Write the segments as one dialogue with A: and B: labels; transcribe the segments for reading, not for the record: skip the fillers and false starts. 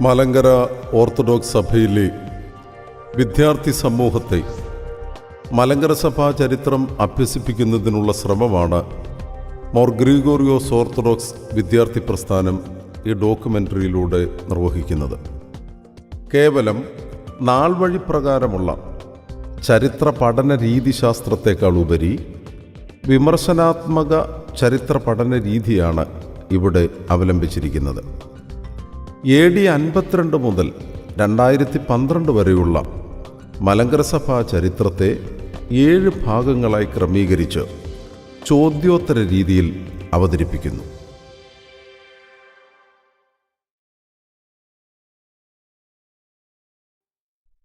A: Malankara orthodox സഭയിലെ വിദ്യാർത്ഥി സമൂഹത്തെ മലങ്കര സഭാ ചരിത്രം അഭ്യസിപ്പിക്കുന്നതിനുള്ള ശ്രമമാണ് മോർ ഗ്രിഗോറിയോസ് ഓർത്തഡോക്സ് വിദ്യാർത്ഥി പ്രസ്ഥാനം ഈ ഡോക്യുമെൻ്ററിയിലൂടെ നിർവഹിക്കുന്നത്. കേവലം നാൾവഴി പ്രകാരമുള്ള ചരിത്ര പഠന രീതിശാസ്ത്രത്തെക്കാൾ ഉപരി വിമർശനാത്മക ചരിത്ര പഠന രീതിയാണ് ഇവിടെ അവലംബിച്ചിരിക്കുന്നത്. AD 52 മുതൽ 2012 വരെയുള്ള മലങ്കര സഭാ ചരിത്രത്തെ 7 ഭാഗങ്ങളായി ക്രമീകരിച്ച് ചോദ്യോത്തര രീതിയിൽ അവതരിപ്പിക്കുന്നു.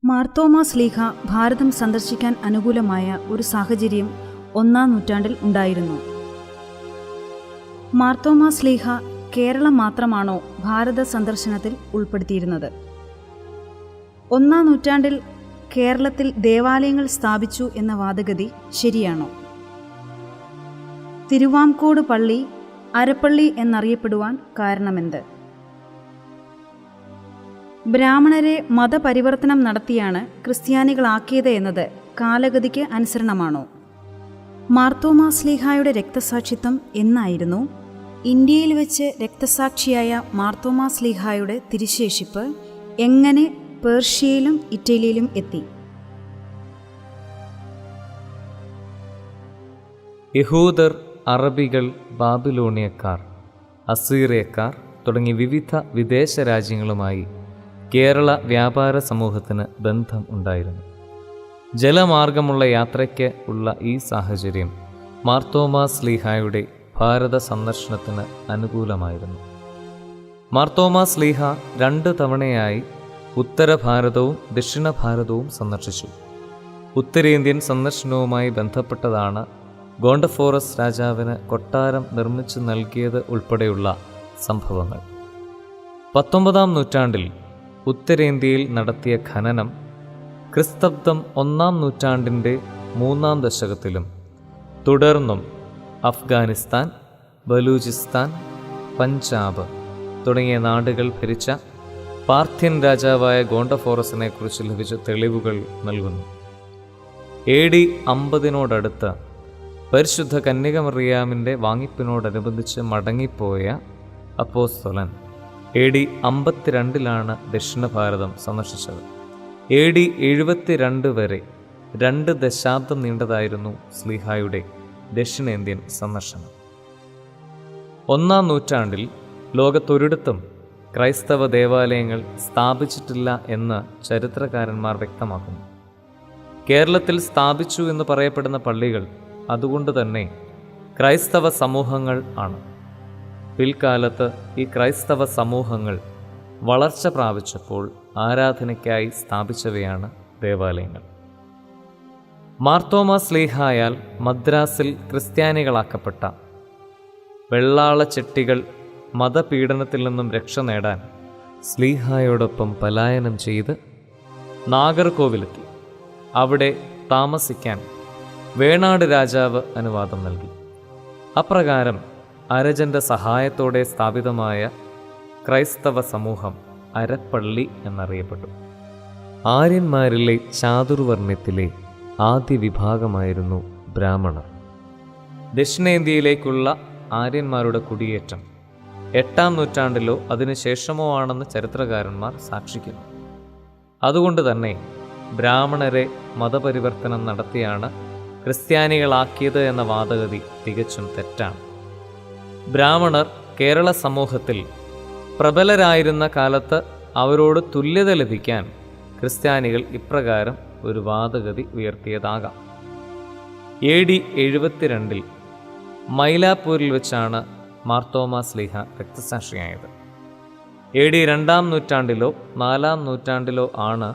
B: മാർത്തോമാ ശ്ലീഹ ഭാരതം സന്ദർശിക്കാൻ അനുകൂലമായ ഒരു സാഹചര്യം 1-ാം നൂറ്റാണ്ടിൽ ഉണ്ടായിരുന്നു. മാർത്തോമാ ശ്ലീഹ കേരളം മാത്രമാണോ ഭാരത സന്ദർശനത്തിൽ ഉൾപ്പെടുത്തിയിരുന്നത്? 1-ാം നൂറ്റാണ്ടിൽ കേരളത്തിൽ ദേവാലയങ്ങൾ സ്ഥാപിച്ചു എന്ന വാദഗതി ശരിയാണോ? തിരുവാംകോട് പള്ളി അരപ്പള്ളി എന്നറിയപ്പെടുവാൻ കാരണമെന്ത്? ബ്രാഹ്മണരെ മതപരിവർത്തനം നടത്തിയാണ് ക്രിസ്ത്യാനികളാക്കിയത് എന്നത് കാലഗതിക്ക് അനുസരണമാണോ? മാർത്തോമാ ശ്ലീഹായുടെ രക്തസാക്ഷിത്വം എന്നായിരുന്നു? ഇന്ത്യയിൽ വെച്ച് രക്തസാക്ഷിയായ മാർത്തോമാ ശ്ലീഹായുടെ തിരുശേഷിപ്പ് എങ്ങനെ പേർഷ്യയിലും ഇറ്റലിയിലും എത്തി?
C: യഹൂദർ, അറബികൾ, ബാബിലോണിയക്കാർ, അസീറിയക്കാർ തുടങ്ങി വിവിധ വിദേശ രാജ്യങ്ങളുമായി കേരള വ്യാപാര സമൂഹത്തിന് ബന്ധം ഉണ്ടായിരുന്നു. ജലമാർഗമുള്ള യാത്രയ്ക്ക് ഉള്ള ഈ സാഹചര്യം മാർത്തോമാ ശ്ലീഹായുടെ ഭാരത സന്ദർശനത്തിന് അനുകൂലമായിരുന്നു. മാർത്തോമാ ശ്ലീഹ 2 തവണയായി ഉത്തര ഭാരതവും ദക്ഷിണ ഭാരതവും സന്ദർശിച്ചു. ഉത്തരേന്ത്യൻ സന്ദർശനവുമായി ബന്ധപ്പെട്ടതാണ് ഗോണ്ടഫോറസ് രാജാവിന് കൊട്ടാരം നിർമ്മിച്ചു നൽകിയത് ഉൾപ്പെടെയുള്ള സംഭവങ്ങൾ. 19-ാം നൂറ്റാണ്ടിൽ ഉത്തരേന്ത്യയിൽ നടത്തിയ ഖനനം ക്രിസ്തബ്ദം 1-ാം നൂറ്റാണ്ടിൻ്റെ 3-ാം ദശകത്തിലും തുടർന്നും അഫ്ഗാനിസ്ഥാൻ, ബലൂചിസ്ഥാൻ, പഞ്ചാബ് തുടങ്ങിയ നാടുകൾ ഭരിച്ച പാർത്ഥ്യൻ രാജാവായ ഗോണ്ടഫോറസിനെ കുറിച്ച് ലഭിച്ച തെളിവുകൾ നൽകുന്നു. AD 50 പരിശുദ്ധ കന്യക മറിയാമിൻ്റെ വാങ്ങിപ്പിനോടനുബന്ധിച്ച് മടങ്ങിപ്പോയ അപ്പോസ്തലൻ AD 52 ദക്ഷിണ ഭാരതം സന്ദർശിച്ചത്. AD 72 വരെ 2 ദശാബ്ദം നീണ്ടതായിരുന്നു ശ്ലീഹായുടെ ദക്ഷിണേന്ത്യൻ സന്ദർശനം. 1-ാം നൂറ്റാണ്ടിൽ ലോകത്തൊരിടത്തും ക്രൈസ്തവ ദേവാലയങ്ങൾ സ്ഥാപിച്ചിട്ടില്ല എന്ന് ചരിത്രകാരന്മാർ വ്യക്തമാക്കുന്നു. കേരളത്തിൽ സ്ഥാപിച്ചു എന്ന് പറയപ്പെടുന്ന പള്ളികൾ അതുകൊണ്ട് തന്നെ ക്രൈസ്തവ സമൂഹങ്ങൾ ആണ്. പിൽക്കാലത്ത് ഈ ക്രൈസ്തവ സമൂഹങ്ങൾ വളർച്ച പ്രാപിച്ചപ്പോൾ ആരാധനയ്ക്കായി സ്ഥാപിച്ചവയാണ് ദേവാലയങ്ങൾ. മാർത്തോമാ ശ്ലീഹായാൽ മദ്രാസിൽ ക്രിസ്ത്യാനികളാക്കപ്പെട്ട വെള്ളാള ചെട്ടികൾ മതപീഡനത്തിൽ നിന്നും രക്ഷ നേടാൻ ശ്ലീഹായോടൊപ്പം പലായനം ചെയ്ത് നാഗർകോവിലെത്തി. അവിടെ താമസിക്കാൻ വേണാട് രാജാവ് അനുവാദം നൽകി. അപ്രകാരം അരജൻ്റെ സഹായത്തോടെ സ്ഥാപിതമായ ക്രൈസ്തവ സമൂഹം അരപ്പള്ളി എന്നറിയപ്പെട്ടു. ആര്യന്മാരിലെ ചാതുർവർണ്ണ്യത്തിലെ ആദ്യ വിഭാഗമായിരുന്നു ബ്രാഹ്മണർ. ദക്ഷിണേന്ത്യയിലേക്കുള്ള ആര്യന്മാരുടെ കുടിയേറ്റം 8-ാം നൂറ്റാണ്ടിലോ അതിനുശേഷമോ ആണെന്ന് ചരിത്രകാരന്മാർ സാക്ഷിക്കുന്നു. അതുകൊണ്ട് തന്നെ ബ്രാഹ്മണരെ മതപരിവർത്തനം നടത്തിയാണ് ക്രിസ്ത്യാനികളാക്കിയത് എന്ന വാദഗതി തികച്ചും തെറ്റാണ്. ബ്രാഹ്മണർ കേരള സമൂഹത്തിൽ പ്രബലരായിരുന്ന കാലത്ത് അവരോട് തുല്യത ലഭിക്കാൻ ക്രിസ്ത്യാനികൾ ഇപ്രകാരം ഒരു വാദഗതി ഉയർത്തിയതാകാം. AD 72 മൈലാപ്പൂരിൽ വെച്ചാണ് മാർത്തോമാ ശ്ലീഹ രക്തസാക്ഷിയായത്. AD 2-ാം നൂറ്റാണ്ടിലോ 4-ാം നൂറ്റാണ്ടിലോ ആണ്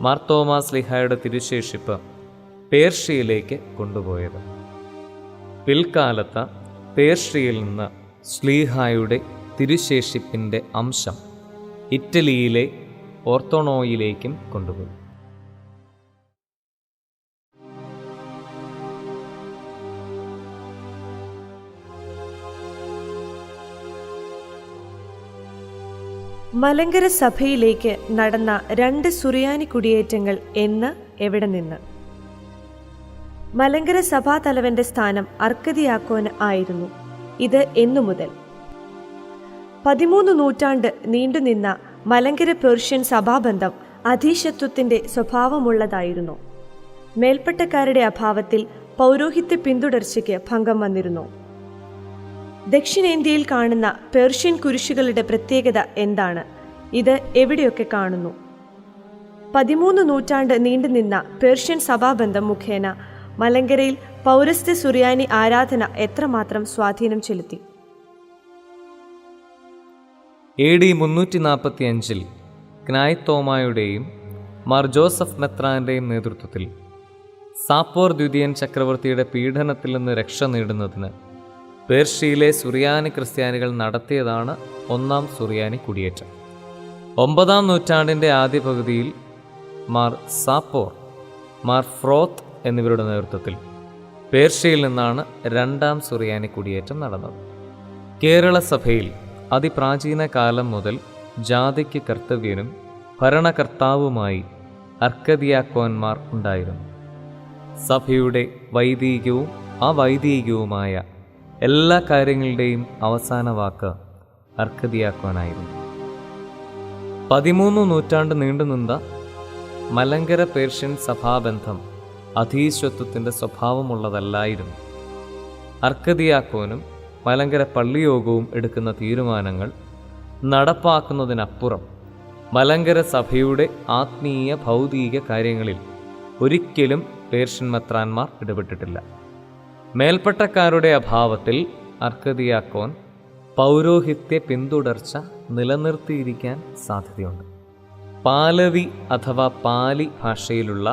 C: മാർത്തോമാ ശ്ലീഹായുടെ തിരുശേഷിപ്പ് പേർഷ്യയിലേക്ക് കൊണ്ടുപോയത്. പിൽക്കാലത്ത് പേർഷ്യയിൽ നിന്ന് ശ്ലീഹായുടെ തിരുശേഷിപ്പിൻ്റെ അംശം ഇറ്റലിയിലെ ഓർത്തോണോയിലേക്കും കൊണ്ടുപോയി.
D: മലങ്കര സഭയിലേക്ക് നടന്ന 2 സുറിയാനി കുടിയേറ്റങ്ങൾ എന്ന്, എവിടെ നിന്ന്? മലങ്കര സഭാതലവന്റെ സ്ഥാനം അർക്കദിയാക്കോന് ആയിരുന്നു. ഇത് എന്നു മുതൽ? 13 നൂറ്റാണ്ട് നീണ്ടുനിന്ന മലങ്കര പേർഷ്യൻ സഭാബന്ധം അധീശത്വത്തിന്റെ സ്വഭാവമുള്ളതായിരുന്നു. മേൽപ്പട്ടക്കാരുടെ അഭാവത്തിൽ പൗരോഹിത്യ പിന്തുടർച്ചയ്ക്ക് ഭംഗം വന്നിരുന്നു. ദക്ഷിണേന്ത്യയിൽ കാണുന്ന പേർഷ്യൻ കുരിശുകളുടെ പ്രത്യേകത എന്താണ്? ഇത് എവിടെയൊക്കെ കാണുന്നു? 13 നൂറ്റാണ്ട് നീണ്ടുനിന്ന പേർഷ്യൻ സഭാബന്ധം മുഖേന മലങ്കരയിൽ പൗരസ്ത്യ സുറിയാനി ആരാധന എത്രമാത്രം സ്വാധീനം ചെലുത്തി?
C: AD 345 ക്നായ് തോമായുടെയും മാർ ജോസഫ് മെത്രാന്റെയും നേതൃത്വത്തിൽ സാപ്പോർ ദ്വിതീയൻ ചക്രവർത്തിയുടെ പീഡനത്തിൽ നിന്ന് രക്ഷ നേടുന്നതിന് പേർഷ്യയിലെ സുറിയാനി ക്രിസ്ത്യാനികൾ നടത്തിയതാണ് 1-ാം സുറിയാനി കുടിയേറ്റം. 9-ാം നൂറ്റാണ്ടിൻ്റെ ആദ്യ പകുതിയിൽ മാർ സാപ്പോർ, മാർ ഫ്രോത്ത് എന്നിവരുടെ നേതൃത്വത്തിൽ പേർഷ്യയിൽ നിന്നാണ് 2-ാം സുറിയാനി കുടിയേറ്റം നടന്നത്. കേരള സഭയിൽ അതിപ്രാചീന കാലം മുതൽ ജാതിക്ക് കർത്തവ്യനും ഭരണകർത്താവുമായി അർക്കദിയാക്കോന്മാർ ഉണ്ടായിരുന്നു. സഭയുടെ വൈദികവും അവൈദികവുമായ എല്ലാ കാര്യങ്ങളുടെയും അവസാന വാക്ക് അർക്കദിയാക്കോനായിരുന്നു. 13 നൂറ്റാണ്ട് നീണ്ടുനിന്ന മലങ്കര പേർഷ്യൻ സഭാബന്ധം അധീശത്വത്തിൻ്റെ സ്വഭാവമുള്ളതല്ലായിരുന്നു. അർക്കദിയാക്കോനും മലങ്കര പള്ളിയോഗവും എടുക്കുന്ന തീരുമാനങ്ങൾ നടപ്പാക്കുന്നതിനപ്പുറം മലങ്കര സഭയുടെ ആത്മീയ ഭൗതിക കാര്യങ്ങളിൽ ഒരിക്കലും പേർഷ്യൻ മെത്രാന്മാർ ഇടപെട്ടിട്ടില്ല. മേൽപ്പട്ടക്കാരുടെ അഭാവത്തിൽ അർക്കദിയാക്കോൻ പൗരോഹിത്യ പിന്തുടർച്ച നിലനിർത്തിയിരിക്കാൻ സാധ്യതയുണ്ട്. പാലവി അഥവാ പാലി ഭാഷയിലുള്ള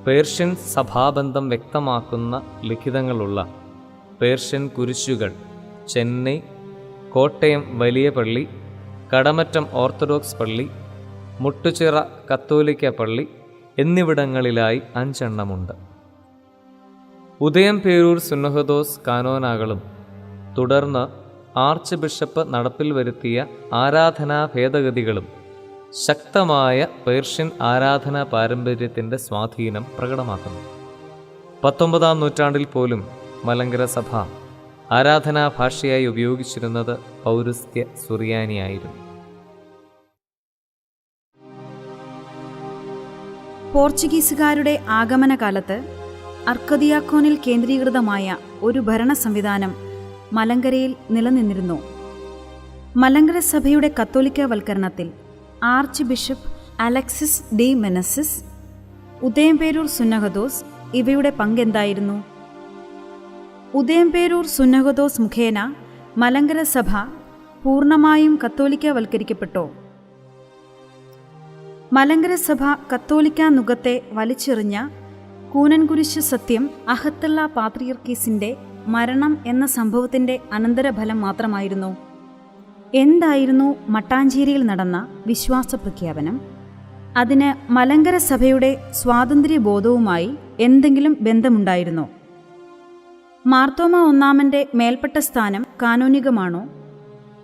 C: പേർഷ്യൻ സഭാബന്ധം വ്യക്തമാക്കുന്ന ലിഖിതങ്ങളുള്ള പേർഷ്യൻ കുരിശുകൾ ചെന്നൈ, കോട്ടയം വലിയ പള്ളി, കടമറ്റം ഓർത്തഡോക്സ് പള്ളി, മുട്ടുചിറ കത്തോലിക്ക പള്ളി എന്നിവിടങ്ങളിലായി 5 എണ്ണമുണ്ട്. ഉദയംപേരൂർ സുന്നഹദോസ് കാനോനാകളും തുടർന്ന് ആർച്ച് ബിഷപ്പ് നടപ്പിൽ വരുത്തിയ ആരാധനാ ഭേദഗതികളും ശക്തമായ പേർഷ്യൻ ആരാധനാ പാരമ്പര്യത്തിൻ്റെ സ്വാധീനം പ്രകടമാക്കുന്നു. 19-ാം നൂറ്റാണ്ടിൽ പോലും മലങ്കര സഭ ആരാധനാ ഭാഷയായി ഉപയോഗിച്ചിരുന്നത് പൗരസ്ത്യ സുറിയാനിയായിരുന്നു.
B: പോർച്ചുഗീസുകാരുടെ ആഗമനകാലത്ത് അർക്കദിയാക്കോനിൽ കേന്ദ്രീകൃതമായ ഒരു ഭരണ സംവിധാനം മലങ്കരയിൽ നിലനിന്നിരുന്നു. മലങ്കര സഭയുടെ കത്തോലിക്കവൽക്കരണത്തിൽ archbishop Alexis de Menezes, Udayamperoor സുന്നഹദോസ് ഇവയുടെ പങ്കെന്തായിരുന്നു? ഉദയംപേരൂർ സുന്നഹദോസ് മുഖേന മലങ്കര സഭ പൂർണ്ണമായും കത്തോലിക്കവൽക്കരിക്കപ്പെട്ടോ? മലങ്കര സഭ കത്തോലിക്ക നുകത്തെ വലിച്ചെറിഞ്ഞ കൂനൻകുരിശ് സത്യം അഹത്തുള്ള പാത്രിയർക്കീസിൻ്റെ മരണം എന്ന സംഭവത്തിൻ്റെ അനന്തരഫലം മാത്രമായിരുന്നു. എന്തായിരുന്നു മട്ടാഞ്ചേരിയിൽ നടന്ന വിശ്വാസ പ്രഖ്യാപനം? അതിന് മലങ്കര സഭയുടെ സ്വാതന്ത്ര്യബോധവുമായി എന്തെങ്കിലും ബന്ധമുണ്ടായിരുന്നോ? മാർത്തോമ 1-ാമൻ്റെ മേൽപ്പെട്ട സ്ഥാനം കാനോനികമാണോ?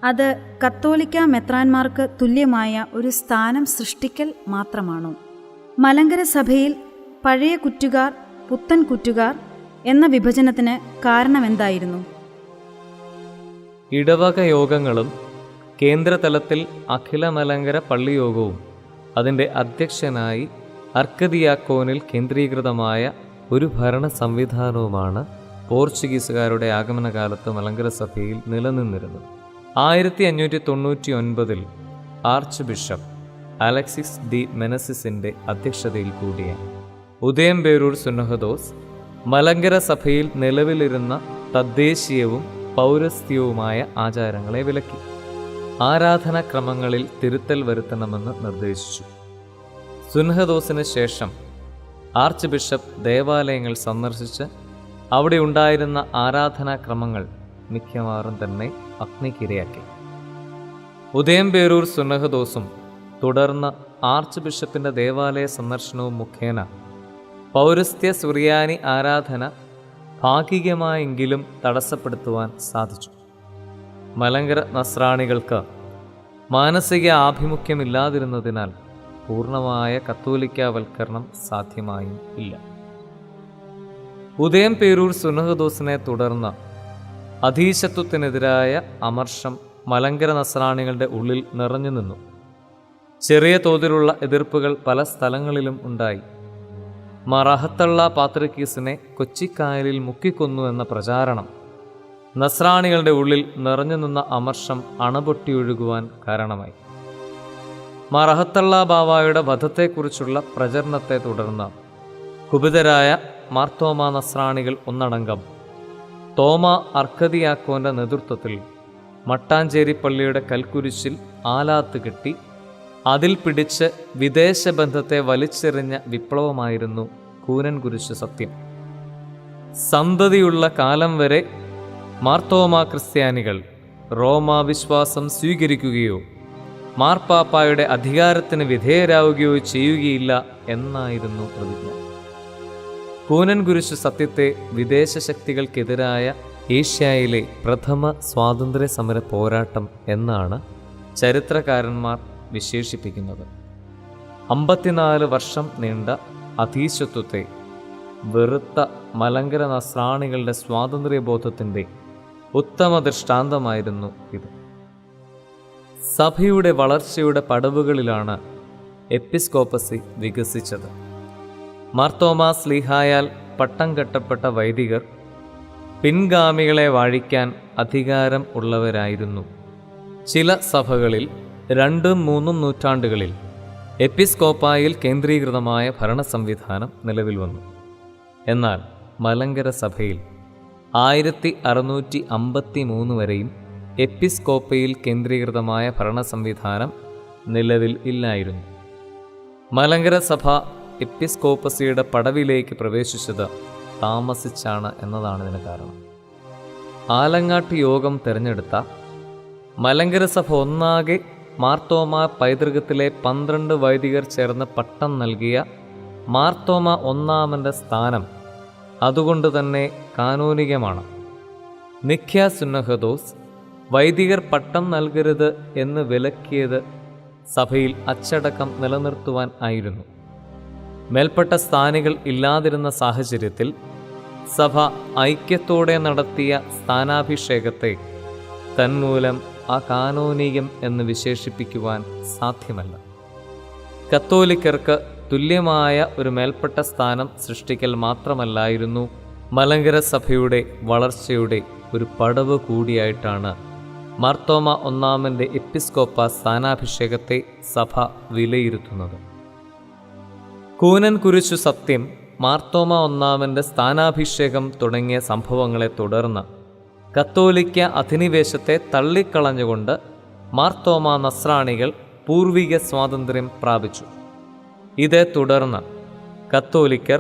B: അത് കത്തോലിക്ക മെത്രാന്മാർക്ക് തുല്യമായ ഒരു സ്ഥാനം സൃഷ്ടിക്കൽ മാത്രമാണോ? മലങ്കര സഭയിൽ പഴയ കുറ്റുകാർ, പുത്തൻ കുറ്റുകാർ എന്ന വിഭജനത്തിന് കാരണമെന്തായിരുന്നു?
C: ഇടവക യോഗങ്ങളും കേന്ദ്രതലത്തിൽ അഖില മലങ്കര പള്ളിയോഗവും അതിൻ്റെ അധ്യക്ഷനായി അർക്കദിയാക്കോനിൽ കേന്ദ്രീകൃതമായ ഒരു ഭരണ സംവിധാനവുമാണ് പോർച്ചുഗീസുകാരുടെ ആഗമനകാലത്ത് മലങ്കര സഭയിൽ നിലനിന്നിരുന്നത്. 1599 ആർച്ച് ബിഷപ്പ് അലക്സിസ് ഡി മെനസിസിൻ്റെ അധ്യക്ഷതയിൽ കൂടിയ ഉദയംപേരൂർ സുന്നഹദോസ് മലങ്കര സഭയിൽ നിലവിലിരുന്ന തദ്ദേശീയവും പൗരസ്ത്യവുമായ ആചാരങ്ങളെ വിലക്കി ആരാധനാക്രമങ്ങളിൽ തിരുത്തൽ വരുത്തണമെന്ന് നിർദ്ദേശിച്ചു. സുന്നഹദോസിന് ശേഷം ആർച്ച് ബിഷപ്പ് ദേവാലയങ്ങൾ സന്ദർശിച്ച് അവിടെ ഉണ്ടായിരുന്ന ആരാധനാക്രമങ്ങൾ മിക്കവാറും തന്നെ അഗ്നിക്കിരയാക്കി. ഉദയംപേരൂർ സുന്നഹദോസും തുടർന്ന് ആർച്ച് ബിഷപ്പിൻ്റെ ദേവാലയ സന്ദർശനവും മുഖേന പൗരസ്ത്യ സുറിയാനി ആരാധന ഭാഗികമായെങ്കിലും തടസ്സപ്പെടുത്തുവാൻ സാധിച്ചു. മലങ്കര നസ്രാണികൾക്ക് മാനസിക ആഭിമുഖ്യമില്ലാതിരുന്നതിനാൽ പൂർണ്ണമായ കത്തോലിക്കാവൽക്കരണം സാധ്യമായും ഇല്ല. ഉദയം പേരൂർ സുന്നഹദോസിനെ തുടർന്ന് അധീശത്വത്തിനെതിരായ അമർഷം മലങ്കര നസ്രാണികളുടെ ഉള്ളിൽ നിറഞ്ഞു നിന്നു. ചെറിയ തോതിലുള്ള എതിർപ്പുകൾ പല സ്ഥലങ്ങളിലും ഉണ്ടായി. മാർ അഹത്തള്ള പാത്രിക്കീസിനെ കൊച്ചിക്കായലിൽ മുക്കിക്കൊന്നു എന്ന പ്രചാരണം നസ്രാണികളുടെ ഉള്ളിൽ നിറഞ്ഞു നിന്ന അമർഷം അണപൊട്ടിയൊഴുകുവാൻ കാരണമായി. മാർ അഹത്തള്ള ബാവായുടെ വധത്തെക്കുറിച്ചുള്ള പ്രചരണത്തെ തുടർന്ന് കുപിതരായ മാർത്തോമാ നസ്രാണികൾ ഒന്നടങ്കം തോമ അർക്കദിയാക്കോന്റെ നേതൃത്വത്തിൽ മട്ടാഞ്ചേരി പള്ളിയുടെ കൽക്കുരിശിൽ ആലാത്ത് കെട്ടി അതിൽ പിടിച്ച് വിദേശബന്ധത്തെ വലിച്ചെറിഞ്ഞ വിപ്ലവമായിരുന്നു കൂനൻ കുരിശ് സത്യം. സന്തതിയുള്ള കാലം വരെ മാർത്തോമാ ക്രിസ്ത്യാനികൾ റോമാ വിശ്വാസം സ്വീകരിക്കുകയോ മാർപ്പാപ്പായുടെ അധികാരത്തിന് വിധേയരാവുകയോ ചെയ്യുകയില്ല എന്നായിരുന്നു പ്രതിജ്ഞ. കൂനൻ കുരിശ് സത്യത്തെ വിദേശ ശക്തികൾക്കെതിരായ ഏഷ്യയിലെ പ്രഥമ സ്വാതന്ത്ര്യ സമര പോരാട്ടം എന്നാണ് ചരിത്രകാരന്മാർ വിശേഷിപ്പിക്കുന്നത്. 54 വർഷം നീണ്ട അധീശത്വത്തെ വെറുത്ത മലങ്കര നസ്രാണികളുടെ സ്വാതന്ത്ര്യബോധത്തിൻ്റെ ഉത്തമ ദൃഷ്ടാന്തമായിരുന്നു ഇത്. സഭയുടെ വളർച്ചയുടെ പടവുകളിലാണ് എപ്പിസ്കോപ്പസി വികസിച്ചത്. മാർത്തോമാ സ്ലീഹായാൽ പട്ടം കെട്ടപ്പെട്ട വൈദികർ പിൻഗാമികളെ വാഴിക്കാൻ അധികാരം ഉള്ളവരായിരുന്നു. ചില സഭകളിൽ 2-3 നൂറ്റാണ്ടുകളിൽ എപ്പിസ്കോപ്പായിൽ കേന്ദ്രീകൃതമായ ഭരണ സംവിധാനം നിലവിൽ വന്നു. എന്നാൽ മലങ്കര സഭയിൽ 1653 വരെയും എപ്പിസ്കോപ്പയിൽ കേന്ദ്രീകൃതമായ ഭരണ സംവിധാനം നിലവിൽ ഇല്ലായിരുന്നു. മലങ്കര സഭ എപ്പിസ്കോപ്പസിയുടെ പടവിലേക്ക് പ്രവേശിച്ചത് താമസിച്ചാണ് എന്നതാണ് ഇതിന് കാരണം. ആലങ്ങാട്ട് യോഗം തിരഞ്ഞെടുത്ത മലങ്കര സഭ ഒന്നാകെ മാർത്തോമാ പൈതൃകത്തിലെ 12 വൈദികർ ചേർന്ന് പട്ടം നൽകിയ മാർത്തോമാ ഒന്നാമൻ്റെ സ്ഥാനം അതുകൊണ്ട് തന്നെ കാനോനികമാണ്. നിഖ്യാ സുന്നഹദോസ് വൈദികർ പട്ടം നൽകരുത് എന്ന് വിലക്കിയത് സഭയിൽ അച്ചടക്കം നിലനിർത്തുവാൻ ആയിരുന്നു. മേൽപ്പെട്ട സ്ഥാനികൾ ഇല്ലാതിരുന്ന സാഹചര്യത്തിൽ സഭ ഐക്യത്തോടെ നടത്തിയ സ്ഥാനാഭിഷേകത്തെ തന്മൂലം അകാനോനികം എന്ന് വിശേഷിപ്പിക്കുവാൻ സാധ്യമല്ല. കത്തോലിക്കർക്ക് തുല്യമായ ഒരു മേൽപ്പെട്ട സ്ഥാനം സൃഷ്ടിക്കൽ മാത്രമല്ലായിരുന്നു മലങ്കര സഭയുടെ വളർച്ചയുടെ ഒരു പടവ് കൂടിയായിട്ടാണ് മാർത്തോമാ ഒന്നാമൻ്റെ എപ്പിസ്കോപ്പ സ്ഥാനാഭിഷേകത്തെ സഭ വിലയിരുത്തുന്നത്. കൂനൻ കുരിശു സത്യം, മാർത്തോമാ ഒന്നാമൻ്റെ സ്ഥാനാഭിഷേകം തുടങ്ങിയ സംഭവങ്ങളെ തുടർന്ന് കത്തോലിക്ക അധിനിവേശത്തെ തള്ളിക്കളഞ്ഞുകൊണ്ട് മാർത്തോമാ നസ്രാണികൾ പൂർവിക സ്വാതന്ത്ര്യം പ്രാപിച്ചു. ഇതേ തുടർന്ന് കത്തോലിക്കർ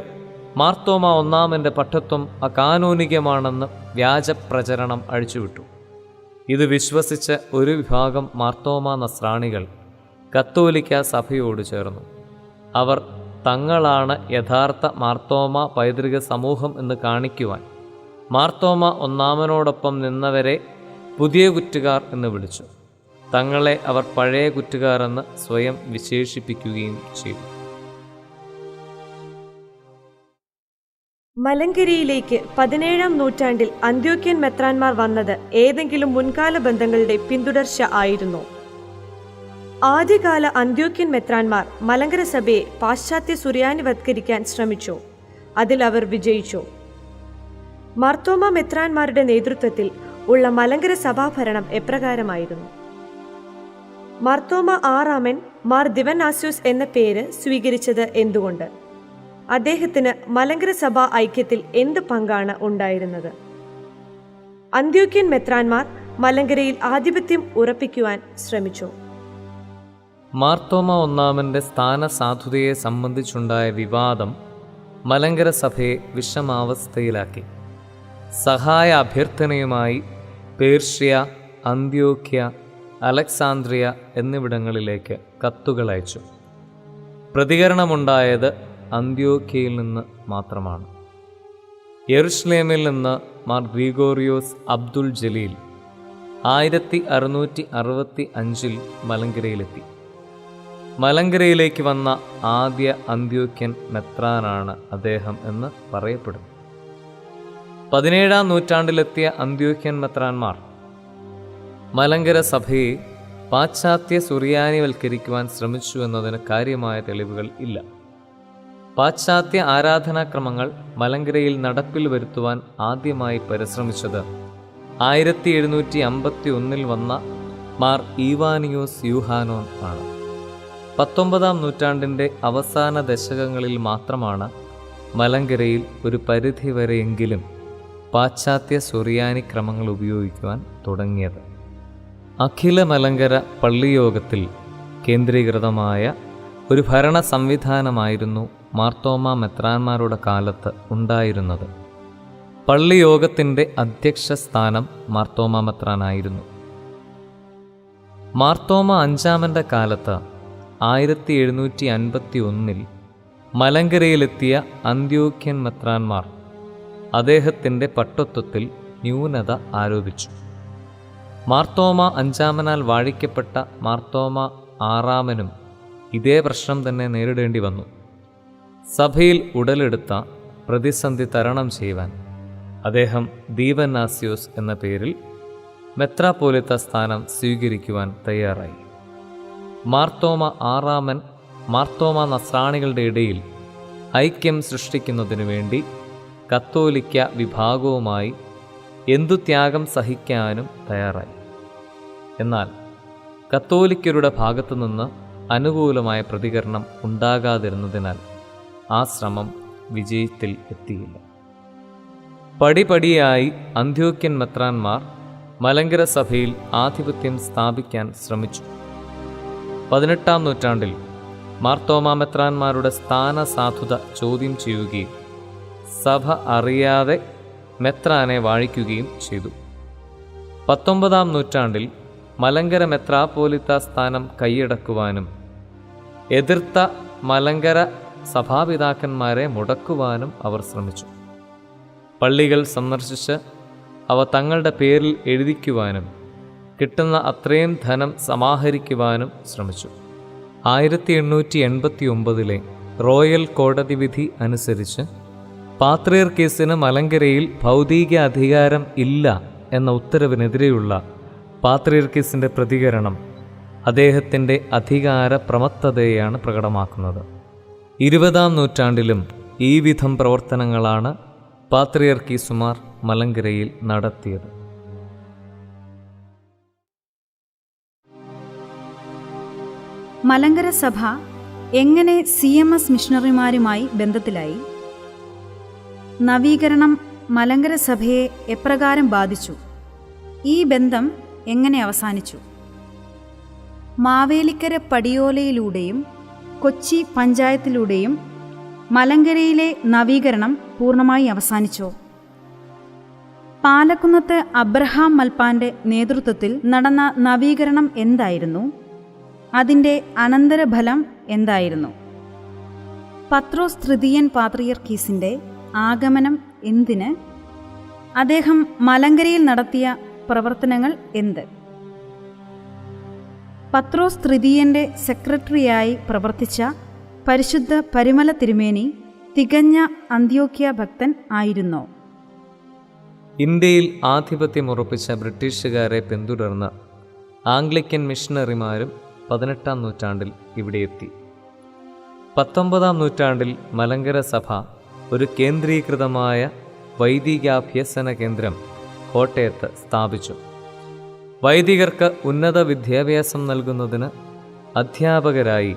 C: മാർത്തോമാ ഒന്നാമൻ്റെ പട്ടത്വം അകാനോനികമാണെന്ന് വ്യാജപ്രചരണം അഴിച്ചുവിട്ടു. ഇത് വിശ്വസിച്ച് ഒരു വിഭാഗം മാർത്തോമാ നസ്രാണികൾ കത്തോലിക്ക സഭയോട് ചേർന്നു. അവർ തങ്ങളാണ് യഥാർത്ഥ മാർത്തോമാ പൈതൃക സമൂഹം എന്ന് കാണിക്കുവാൻ മാർത്തോമാ ഒന്നാമനോടൊപ്പം നിന്നവരെ പുതിയ കുറ്റുകാർ എന്ന് വിളിച്ചു. തങ്ങളെ അവർ പഴയ കുറ്റുകാർ എന്ന് സ്വയം വിശേഷിപ്പിക്കുകയും ചെയ്തു.
D: മലങ്കരിയിലേക്ക് 17-ാം നൂറ്റാണ്ടിൽ അന്ത്യോക്യൻ മെത്രാന്മാർ വന്നത് ഏതെങ്കിലും മുൻകാല ബന്ധങ്ങളുടെ പിന്തുടർച്ച ആയിരുന്നോ? ആദ്യകാല അന്ത്യോക്യൻ മെത്രാന്മാർ മലങ്കര സഭയെ പാശ്ചാത്യ സുറിയാനിവത്കരിക്കാൻ ശ്രമിച്ചോ? അതിൽ അവർ വിജയിച്ചോ? മാർത്തോമാ മെത്രാന്മാരുടെ നേതൃത്വത്തിൽ ഉള്ള മലങ്കര സഭാഭരണം എപ്രകാരമായിരുന്നു? മാർത്തോമാ ആറാമൻ മാർ ദിവനാസ്യോസ് എന്ന പേര് സ്വീകരിച്ചത് എന്തുകൊണ്ട്? അദ്ദേഹത്തിന് മലങ്കര സഭാ ഐക്യത്തിൽ എന്ത് പങ്കാണ് ഉണ്ടായിരുന്നത്? അന്ത്യോക്യൻ മെത്രാന്മാർ മലങ്കരയിൽ ആധിപത്യം ഉറപ്പിക്കുവാൻ ശ്രമിച്ചു.
C: മാർത്തോമാ ഒന്നാമൻ്റെ സ്ഥാനസാധുതയെ സംബന്ധിച്ചുണ്ടായ വിവാദം മലങ്കര സഭയെ വിഷമാവസ്ഥയിലാക്കി. സഹായ അഭ്യർത്ഥനയുമായി പേർഷ്യ, അന്ത്യോക്യ, അലക്സാന്ദ്രിയ എന്നിവിടങ്ങളിലേക്ക് കത്തുകൾ അയച്ചു. പ്രതികരണമുണ്ടായത് അന്ത്യോക്യയിൽ നിന്ന് മാത്രമാണ്. യെരുശലേമിൽ നിന്ന് മാർ ഗ്രിഗോറിയോസ് അബ്ദുൽ ജലീൽ 1665 മലങ്കരയിലെത്തി. മലങ്കരയിലേക്ക് വന്ന ആദ്യ അന്ത്യോക്യൻ മെത്രാനാണ് അദ്ദേഹം എന്ന് പറയപ്പെടുന്നു. 17-ാം നൂറ്റാണ്ടിലെത്തിയ അന്ത്യോക്യൻ മെത്രാന്മാർ മലങ്കര സഭയെ പാശ്ചാത്യ സുറിയാനിവൽക്കരിക്കുവാൻ ശ്രമിച്ചു എന്നതിന് കാര്യമായ തെളിവുകൾ ഇല്ല. പാശ്ചാത്യ ആരാധനാക്രമങ്ങൾ മലങ്കരയിൽ നടപ്പിൽ വരുത്തുവാൻ ആദ്യമായി പരിശ്രമിച്ചത് 1751 വന്ന മാർ ഈവാനിയോസ് യൂഹാനോൻ ആണ്. 19-ാം നൂറ്റാണ്ടിൻ്റെ അവസാന ദശകങ്ങളിൽ മാത്രമാണ് മലങ്കരയിൽ ഒരു പരിധിവരെയെങ്കിലും പാശ്ചാത്യ സുറിയാനി ക്രമങ്ങൾ ഉപയോഗിക്കുവാൻ തുടങ്ങിയത്. അഖില മലങ്കര പള്ളിയോഗത്തിൽ കേന്ദ്രീകൃതമായ ഒരു ഭരണ സംവിധാനമായിരുന്നു മാർത്തോമാ മെത്രാന്മാരുടെ കാലത്ത് ഉണ്ടായിരുന്നത്. പള്ളിയോഗത്തിൻ്റെ അധ്യക്ഷ സ്ഥാനം മാർത്തോമാ മെത്രാനായിരുന്നു. മാർത്തോമാ അഞ്ചാമൻ്റെ കാലത്ത് 1751 മലങ്കരയിലെത്തിയ അന്ത്യോക്യൻ മെത്രാന്മാർ അദ്ദേഹത്തിൻ്റെ പട്ടത്വത്തിൽ ന്യൂനത ആരോപിച്ചു. മാർത്തോമാ അഞ്ചാമനാൽ വാഴിക്കപ്പെട്ട മാർത്തോമാ ആറാമനും ഇതേ പ്രശ്നം തന്നെ നേരിടേണ്ടി വന്നു. സഭയിൽ ഉടലെടുത്ത പ്രതിസന്ധി തരണം ചെയ്യുവാൻ അദ്ദേഹം ദീവന്നാസ്യോസ് എന്ന പേരിൽ മെത്രാപ്പോലിത്ത സ്ഥാനം സ്വീകരിക്കുവാൻ തയ്യാറായി. മാർത്തോമാ ആറാമൻ മാർത്തോമാ നസ്രാണികളുടെ ഇടയിൽ ഐക്യം സൃഷ്ടിക്കുന്നതിനു വേണ്ടി കത്തോലിക്ക വിഭാഗവുമായി എന്തു ത്യാഗം സഹിക്കാനും തയ്യാറായി. എന്നാൽ കത്തോലിക്കരുടെ ഭാഗത്തുനിന്ന് അനുകൂലമായ പ്രതികരണം ഉണ്ടാകാതിരുന്നതിനാൽ ആ ശ്രമം വിജയത്തിൽ എത്തിയില്ല. പടിപടിയായി അന്ത്യോക്യൻ മെത്രാന്മാർ മലങ്കര സഭയിൽ ആധിപത്യം സ്ഥാപിക്കാൻ ശ്രമിച്ചു. 18-ാം നൂറ്റാണ്ടിൽ മാർത്തോമാ മെത്രാന്മാരുടെ സ്ഥാനസാധുത ചോദ്യം ചെയ്യുകയും സഭ അറിയാതെ മെത്രാനെ വാഴിക്കുകയും ചെയ്തു. 19-ാം നൂറ്റാണ്ടിൽ മലങ്കര മെത്രാപ്പോലിത്ത സ്ഥാനം കൈയടക്കുവാനും എതിർത്ത മലങ്കര സഭാപിതാക്കന്മാരെ മുടക്കുവാനും അവർ ശ്രമിച്ചു. പള്ളികൾ സന്ദർശിച്ച് അവ തങ്ങളുടെ പേരിൽ എഴുതിക്കുവാനും കിട്ടുന്ന അത്രയും ധനം സമാഹരിക്കുവാനും ശ്രമിച്ചു. 1889 റോയൽ കോടതി വിധി അനുസരിച്ച് പാത്രിയർക്കീസിന് മലങ്കരയിൽ ഭൗതിക അധികാരം ഇല്ല എന്ന ഉത്തരവിനെതിരെയുള്ള പാത്രിയർക്കീസിൻ്റെ പ്രതികരണം അദ്ദേഹത്തിൻ്റെ അധികാര പ്രമത്തതയെയാണ് പ്രകടമാക്കുന്നത്. 20-ാം നൂറ്റാണ്ടിലും ഈ വിധം പ്രവർത്തനങ്ങളാണ് പാത്രിയർക്കീസുമാർ മലങ്കരയിൽ നടത്തിയത്.
B: മലങ്കര സഭ എങ്ങനെ CMS മിഷണറിമാരുമായി ബന്ധത്തിലായി? നവീകരണം മലങ്കര സഭയെ എപ്രകാരം ബാധിച്ചു? ഈ ബന്ധം എങ്ങനെ അവസാനിച്ചു? മാവേലിക്കര പടിയോലയിലൂടെയും കൊച്ചി പഞ്ചായത്തിലൂടെയും മലങ്കരയിലെ നവീകരണം പൂർണ്ണമായി അവസാനിച്ചോ? പാലക്കുന്നത്ത് അബ്രഹാം മൽപ്പാന്റെ നേതൃത്വത്തിൽ നടന്ന നവീകരണം എന്തായിരുന്നു? അതിൻ്റെ അനന്തരഫലം എന്തായിരുന്നു? പത്രോസ് തൃതീയൻ പാത്രിയർക്കീസിൻ്റെ ആഗമനം എന്തിന്? അദ്ദേഹം മലങ്കരയിൽ നടത്തിയ പ്രവർത്തനങ്ങൾ എന്ത്? പത്രോസ് തൃതീയൻ്റെ സെക്രട്ടറിയായി പ്രവർത്തിച്ച പരിശുദ്ധ പരിമല തിരുമേനി തികഞ്ഞ അന്ത്യോക്യ ഭക്തൻ ആയിരുന്നോ?
C: ഇന്ത്യയിൽ ആധിപത്യമുറപ്പിച്ച ബ്രിട്ടീഷുകാരെ പിന്തുടർന്ന് ആംഗ്ലിക്കൻ മിഷണറിമാരും 18-ാം നൂറ്റാണ്ടിൽ ഇവിടെ എത്തി. 19-ാം നൂറ്റാണ്ടിൽ മലങ്കര സഭ ഒരു കേന്ദ്രീകൃതമായ വൈദികാഭ്യസന കേന്ദ്രം കോട്ടയത്ത് സ്ഥാപിച്ചു. വൈദികർക്ക് ഉന്നത വിദ്യാഭ്യാസം നൽകുന്നതിന് അധ്യാപകരായി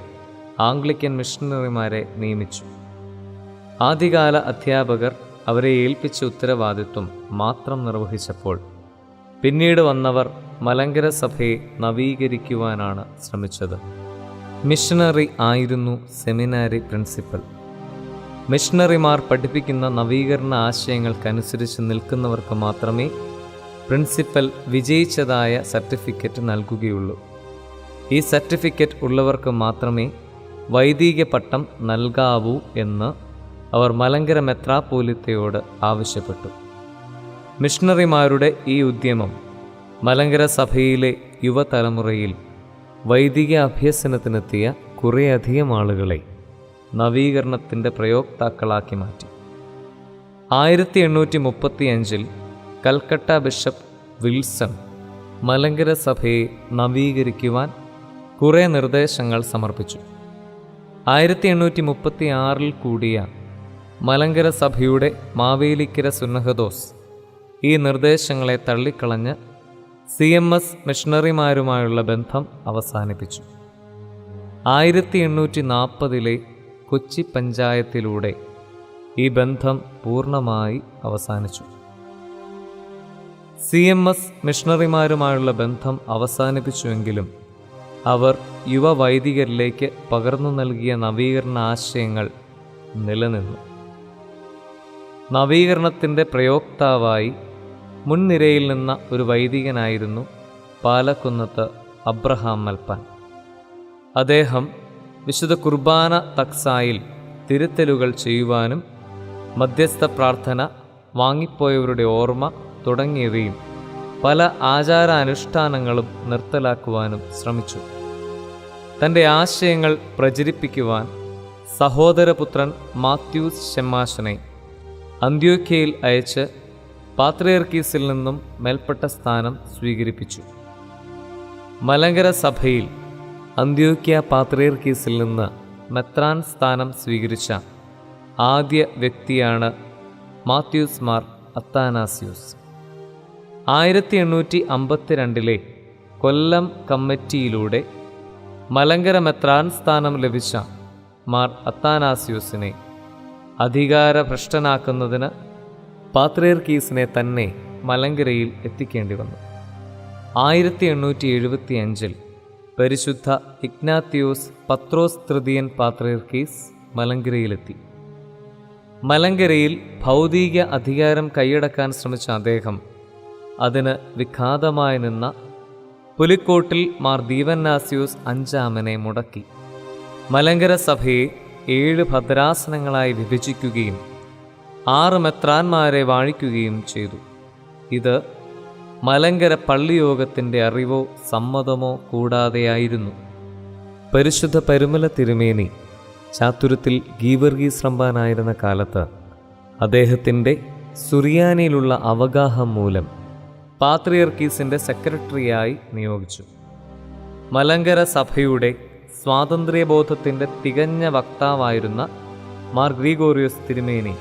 C: ആംഗ്ലിക്കൻ മിഷണറിമാരെ നിയമിച്ചു. ആദ്യകാല അധ്യാപകർ അവരെ ഏൽപ്പിച്ച ഉത്തരവാദിത്വം മാത്രം നിർവഹിച്ചപ്പോൾ പിന്നീട് വന്നവർ മലങ്കര സഭയെ നവീകരിക്കുവാനാണ് ശ്രമിച്ചത്. മിഷണറി ആയിരുന്നു സെമിനാരി പ്രിൻസിപ്പൽ. മിഷണറിമാർ പഠിപ്പിക്കുന്ന നവീകരണ ആശയങ്ങൾക്കനുസരിച്ച് നിൽക്കുന്നവർക്ക് മാത്രമേ പ്രിൻസിപ്പൽ വിജയിച്ചതായ സർട്ടിഫിക്കറ്റ് നൽകുകയുള്ളൂ. ഈ സർട്ടിഫിക്കറ്റ് ഉള്ളവർക്ക് മാത്രമേ വൈദിക പട്ടം നൽകാവൂ എന്ന് അവർ മലങ്കര മെത്രാപ്പോലിത്തയോട് ആവശ്യപ്പെട്ടു. മിഷണറിമാരുടെ ഈ ഉദ്യമം മലങ്കര സഭയിലെ യുവതലമുറയിൽ വൈദിക അഭ്യസനത്തിനെത്തിയ കുറേയധികം ആളുകളെ നവീകരണത്തിൻ്റെ പ്രയോക്താക്കളാക്കി മാറ്റി. 1835 കൽക്കട്ട ബിഷപ്പ് വിൽസൺ മലങ്കര സഭയെ നവീകരിക്കുവാൻ കുറേ നിർദ്ദേശങ്ങൾ സമർപ്പിച്ചു. 1836 കൂടിയ മലങ്കര സഭയുടെ മാവേലിക്കര സുന്നഹദോസ് ഈ നിർദ്ദേശങ്ങളെ തള്ളിക്കളഞ്ഞ് CMS മിഷണറിമാരുമായുള്ള ബന്ധം അവസാനിപ്പിച്ചു. 1840 കൊച്ചി പഞ്ചായത്തിലൂടെ ഈ ബന്ധം പൂർണ്ണമായി അവസാനിച്ചു. CMS മിഷണറിമാരുമായുള്ള ബന്ധം അവസാനിപ്പിച്ചുവെങ്കിലും അവർ യുവവൈദികരിലേക്ക് പകർന്നു നൽകിയ നവീകരണ ആശയങ്ങൾ നിലനിന്നു. നവീകരണത്തിൻ്റെ പ്രയോക്താവായി മുൻനിരയിൽ നിന്ന ഒരു വൈദികനായിരുന്നു പാലക്കുന്നത്ത് അബ്രഹാം മൽപ്പാൻ. അദ്ദേഹം വിശുദ്ധ കുർബാന തക്സായിൽ തിരുത്തലുകൾ ചെയ്യുവാനും മധ്യസ്ഥ പ്രാർത്ഥന, വാങ്ങിപ്പോയവരുടെ ഓർമ്മ തുടങ്ങിയവയും പല ആചാരാനുഷ്ഠാനങ്ങളും നിർത്തലാക്കുവാനും ശ്രമിച്ചു. തൻ്റെ ആശയങ്ങൾ പ്രചരിപ്പിക്കുവാൻ സഹോദരപുത്രൻ മാത്യൂസ് ശെമ്മാശനെ അന്ത്യോക്യയിൽ അയച്ച് പാത്രിയർക്കീസിൽ നിന്നും മേൽപ്പെട്ട സ്ഥാനം സ്വീകരിപ്പിച്ചു. മലങ്കര സഭയിൽ അന്ത്യോക്യ പാത്രിയർക്കീസിൽ നിന്ന് മെത്രാൻ സ്ഥാനം സ്വീകരിച്ച ആദ്യ വ്യക്തിയാണ് മാത്യൂസ് മാർ അത്താനാസ്യൂസ്. 1852 കൊല്ലം കമ്മിറ്റിയിലൂടെ മലങ്കര മെത്രാൻ സ്ഥാനം ലഭിച്ച മാർ അത്താനാസ്യൂസിനെ അധികാരഭ്രഷ്ടനാക്കുന്നതിന് പാത്രിയർക്കീസിനെ തന്നെ മലങ്കരയിൽ എത്തിക്കേണ്ടി വന്നു. 1875 പരിശുദ്ധ ഇഗ്നാത്തിയോസ് പത്രോസ് തൃതീയൻ പാത്രിയർക്കീസ് മലങ്കരയിലെത്തി. മലങ്കരയിൽ ഭൗതിക അധികാരം കൈയടക്കാൻ ശ്രമിച്ച അദ്ദേഹം അതിന് വിഘാതമായി നിന്ന പുലിക്കോട്ടിൽ മാർ ദീവന്നാസ്യൂസ് അഞ്ചാമനെ മുടക്കി മലങ്കര സഭയെ 7 ഭദ്രാസനങ്ങളായി വിഭജിക്കുകയും 6 മെത്രാന്മാരെ വാഴിക്കുകയും ചെയ്തു. ഇത് മലങ്കര പള്ളിയോഗത്തിൻ്റെ അറിവോ സമ്മതമോ കൂടാതെയായിരുന്നു. പരിശുദ്ധ പരുമല തിരുമേനി ചാത്തുരത്തിൽ ഗീവർഗീസ് റമ്പാനായിരുന്ന കാലത്ത് അദ്ദേഹത്തിൻ്റെ സുറിയാനിയിലുള്ള അവഗാഹം മൂലം പാത്രിയർക്കീസിൻ്റെ സെക്രട്ടറിയായി നിയോഗിച്ചു. മലങ്കര സഭയുടെ സ്വാതന്ത്ര്യബോധത്തിൻ്റെ തികഞ്ഞ വക്താവായിരുന്ന മാർ ഗ്രിഗോറിയോസ് തിരുമേനി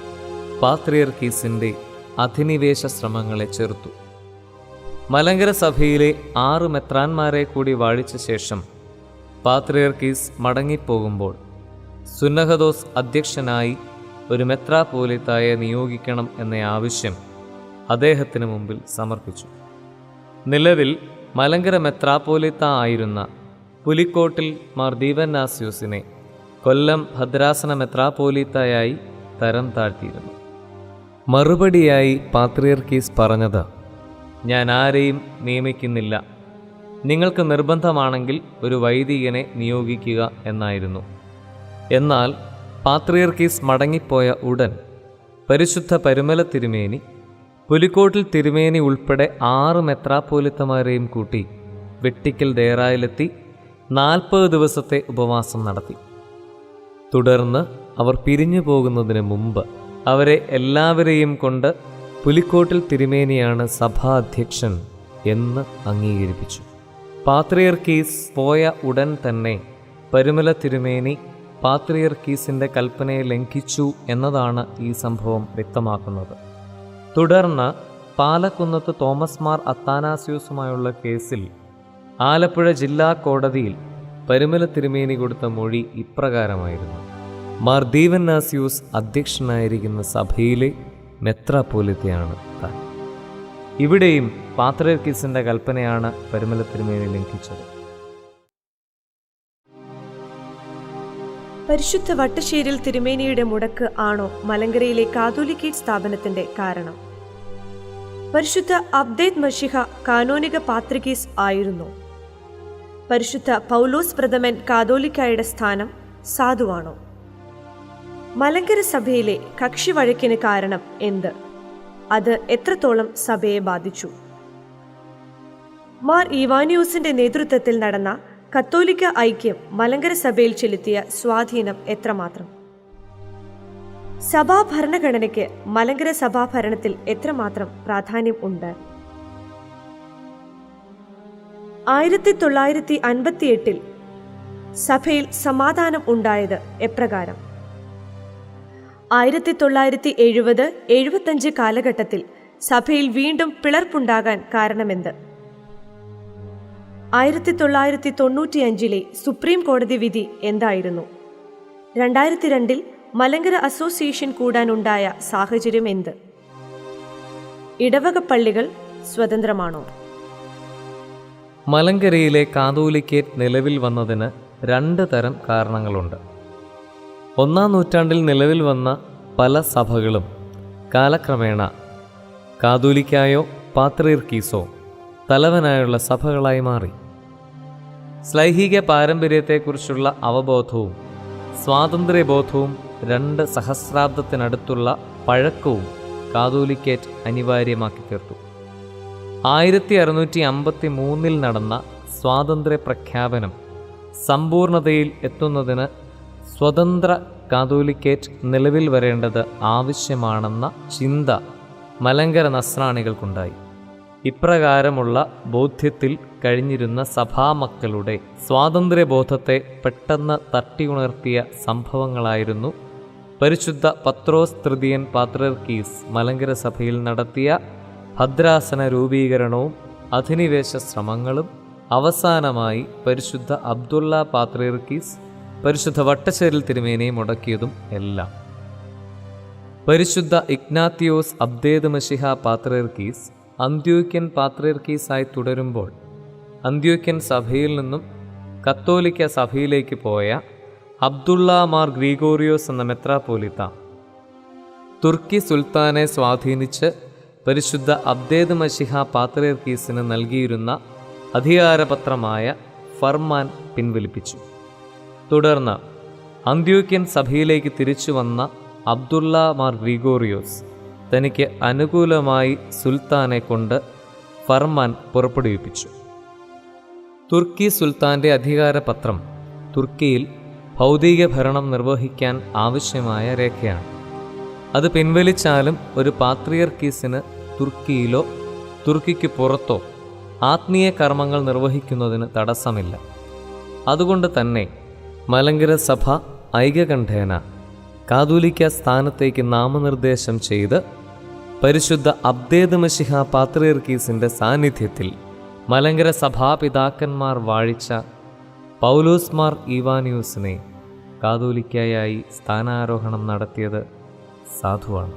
C: പാത്രിയർക്കീസിൻ്റെ അധിനിവേശ ശ്രമങ്ങളെ ചെറുത്തു. മലങ്കര സഭയിലെ 6 മെത്രാന്മാരെ കൂടി വാഴിച്ച ശേഷം പാത്രിയർക്കീസ് മടങ്ങിപ്പോകുമ്പോൾ സുന്നഹദോസ് അധ്യക്ഷനായി ഒരു മെത്രാപ്പോലിത്തായെ നിയോഗിക്കണം എന്ന ആവശ്യം അദ്ദേഹത്തിന് മുമ്പിൽ സമർപ്പിച്ചു. നിലവിൽ മലങ്കര മെത്രാപ്പോലിത്ത ആയിരുന്ന പുലിക്കോട്ടിൽ മാർ ദീവന്നാസ്യൂസിനെ കൊല്ലം ഭദ്രാസന മെത്രാപ്പോലിത്തയായി തരം താഴ്ത്തിയിരുന്നു. മറുപടിയായി പാത്രിയർക്കീസ് പറഞ്ഞത്, ഞാൻ ആരെയും നിയമിക്കുന്നില്ല, നിങ്ങൾക്ക് നിർബന്ധമാണെങ്കിൽ ഒരു വൈദികനെ നിയോഗിക്കുക എന്നായിരുന്നു. എന്നാൽ പാത്രിയർക്കീസ് മടങ്ങിപ്പോയ ഉടൻ പരിശുദ്ധ പരുമല തിരുമേനി പുലിക്കോട്ടിൽ തിരുമേനി ഉൾപ്പെടെ 6 മെത്രാപ്പോലിത്തമാരെയും കൂട്ടി വെട്ടിക്കൽ ദേറായിലെത്തി 40 ദിവസത്തെ ഉപവാസം നടത്തി. തുടർന്ന് അവർ പിരിഞ്ഞു പോകുന്നതിന് മുമ്പ് അവരെ എല്ലാവരെയും കൊണ്ട് പുലിക്കോട്ടിൽ തിരുമേനിയാണ് സഭാധ്യക്ഷൻ എന്ന് അംഗീകരിപ്പിച്ചു. പാത്രിയർക്കീസ് പോയ ഉടൻ തന്നെ പരുമല തിരുമേനി പാത്രിയർക്കീസിൻ്റെ കൽപ്പനയെ ലംഘിച്ചു എന്നതാണ് ഈ സംഭവം വ്യക്തമാക്കുന്നത്. തുടർന്ന് പാലക്കുന്നത്ത് തോമസ് മാർ അത്താനാസ്യൂസുമായുള്ള കേസിൽ ആലപ്പുഴ ജില്ലാ കോടതിയിൽ പരുമല തിരുമേനി കൊടുത്ത മൊഴി ഇപ്രകാരമായിരുന്നു: മാർ ദീവന്നാസ്യൂസ് അധ്യക്ഷനായിരിക്കുന്ന സഭയിലെ മെത്രാപ്പോലിത്തയാണ് താൻ. ഇവിടെയും പാത്രിയർക്കീസിൻ്റെ കൽപ്പനയാണ് പരുമല തിരുമേനി ലംഘിച്ചത്.
D: പരിശുദ്ധ വട്ടശ്ശേരിൽ തിരുമേനിയുടെ മുടക്ക് ആണോ മലങ്കരയിലെ കാതോലിക്കേറ്റ് സ്ഥാപനത്തിന്റെ കാരണം? പരിശുദ്ധ അബ്ദേദ് മഷിഹ കാനോനിക പാത്രികീസ് ആയിരുന്നു. പരിശുദ്ധ പൗലോസ് പ്രഥമൻ കാതോലിക്കായുടെ സ്ഥാനം സാധുവാണോ? മലങ്കര സഭയിലെ കക്ഷി വഴക്കിന് കാരണം എന്ത്? അത് എത്രത്തോളം സഭയെ ബാധിച്ചു? മാർ ഈവാനിയൂസിന്റെ നേതൃത്വത്തിൽ നടന്ന കത്തോലിക്ക ഐക്യം മലങ്കര സഭയിൽ ചെലുത്തിയ സ്വാധീനം എത്രമാത്രം? സഭാ ഭരണഘടനയ്ക്ക് മലങ്കര സഭാഭരണത്തിൽ എത്രമാത്രം പ്രാധാന്യം ഉണ്ട്? 1958 സഭയിൽ സമാധാനം ഉണ്ടായത് എപ്രകാരം? 1970-75 കാലഘട്ടത്തിൽ സഭയിൽ വീണ്ടും പിളർപ്പുണ്ടാകാൻ കാരണമെന്ത്? 1995 സുപ്രീം കോടതി വിധി എന്തായിരുന്നു? 2002 മലങ്കര അസോസിയേഷൻ കൂടാനുണ്ടായ സാഹചര്യം എന്ത്? ഇടവക പള്ളികൾ സ്വതന്ത്രമാണോ?
C: മലങ്കരയിലെ കാതോലിക്കേറ്റ് നിലവിൽ വന്നതിന് 2 തരം കാരണങ്ങളുണ്ട്. 1-ാം നൂറ്റാണ്ടിൽ നിലവിൽ വന്ന പല സഭകളും കാലക്രമേണ കാതോലിക്കായോ പാത്രീർക്കീസോ തലവനായുള്ള സഭകളായി മാറി. ശ്ലൈഹിക പാരമ്പര്യത്തെക്കുറിച്ചുള്ള അവബോധവും സ്വാതന്ത്ര്യബോധവും 2 സഹസ്രാബ്ദത്തിനടുത്തുള്ള പഴക്കവും കാതോലിക്കേറ്റ് അനിവാര്യമാക്കി തീർത്തു. 1653 നടന്ന സ്വാതന്ത്ര്യ പ്രഖ്യാപനം സമ്പൂർണതയിൽ എത്തുന്നതിന് സ്വതന്ത്ര കാതോലിക്കേറ്റ് നിലവിൽ വരേണ്ടത് ആവശ്യമാണെന്ന ചിന്ത മലങ്കര നസ്രാണികൾക്കുണ്ടായി. ഇപ്രകാരമുള്ള ബോധ്യത്തിൽ കഴിഞ്ഞിരുന്ന സഭാമക്കളുടെ സ്വാതന്ത്ര്യബോധത്തെ പെട്ടെന്ന് തട്ടിയുണർത്തിയ സംഭവങ്ങളായിരുന്നു പരിശുദ്ധ പത്രോസ് തൃതീയൻ പാത്രീർക്കീസ് മലങ്കര സഭയിൽ നടത്തിയ ഭദ്രാസന രൂപീകരണവും അധിനിവേശ ശ്രമങ്ങളും, അവസാനമായി പരിശുദ്ധ അബ്ദുള്ള പാത്രീർക്കീസ് പരിശുദ്ധ വട്ടശ്ശേരിൽ തിരുമേനിയെ മുടക്കിയതും എല്ലാം. പരിശുദ്ധ ഇഗ്നാത്തിയോസ് അബ്ദേദ് മശിഹ പാത്രീർക്കീസ് അന്ത്യോക്യൻ പാത്രീർക്കീസായി തുടരുമ്പോൾ അന്ത്യോക്യൻ സഭയിൽ നിന്നും കത്തോലിക്ക സഭയിലേക്ക് പോയ അബ്ദുള്ള മാർ ഗ്രിഗോറിയോസ് എന്ന മെത്രാപ്പോലിത്ത തുർക്കി സുൽത്താനെ സ്വാധീനിച്ച് പരിശുദ്ധ അബ്ദേദ് മശിഹ പാത്രീർക്കീസിന് നൽകിയിരുന്ന അധികാരപത്രമായ ഫർമാൻ പിൻവലിപ്പിച്ചു. തുടർന്ന് അന്ത്യോക്യൻ സഭയിലേക്ക് തിരിച്ചു വന്ന അബ്ദുള്ള മാർ ഗ്രിഗോറിയോസ് തനിക്ക് അനുകൂലമായി സുൽത്താനെ കൊണ്ട് ഫർമാൻ പുറപ്പെടുവിപ്പിച്ചു. തുർക്കി സുൽത്താൻ്റെ അധികാരപത്രം തുർക്കിയിൽ ഭൗതിക ഭരണം നിർവഹിക്കാൻ ആവശ്യമായ രേഖയാണ്. അത് പിൻവലിച്ചാലും ഒരു പാത്രിയർക്കീസിന് തുർക്കിയിലോ തുർക്കിക്ക് പുറത്തോ ആത്മീയ കർമ്മങ്ങൾ നിർവഹിക്കുന്നതിന് തടസ്സമില്ല. അതുകൊണ്ട് തന്നെ മലങ്കര സഭ ഐകകണ്ഠേന കാതോലിക്ക സ്ഥാനത്തേക്ക് നാമനിർദ്ദേശം ചെയ്ത് പരിശുദ്ധ അബ്ദേദ് മശിഹ പാത്രീർക്കീസിൻ്റെ സാന്നിധ്യത്തിൽ മലങ്കര സഭാപിതാക്കന്മാർ വാഴിച്ച പൗലോസ് മാർ ഈവാനിയൂസിനെ കാതോലിക്കയായി സ്ഥാനാരോഹണം നടത്തിയത് സാധുവാണ്.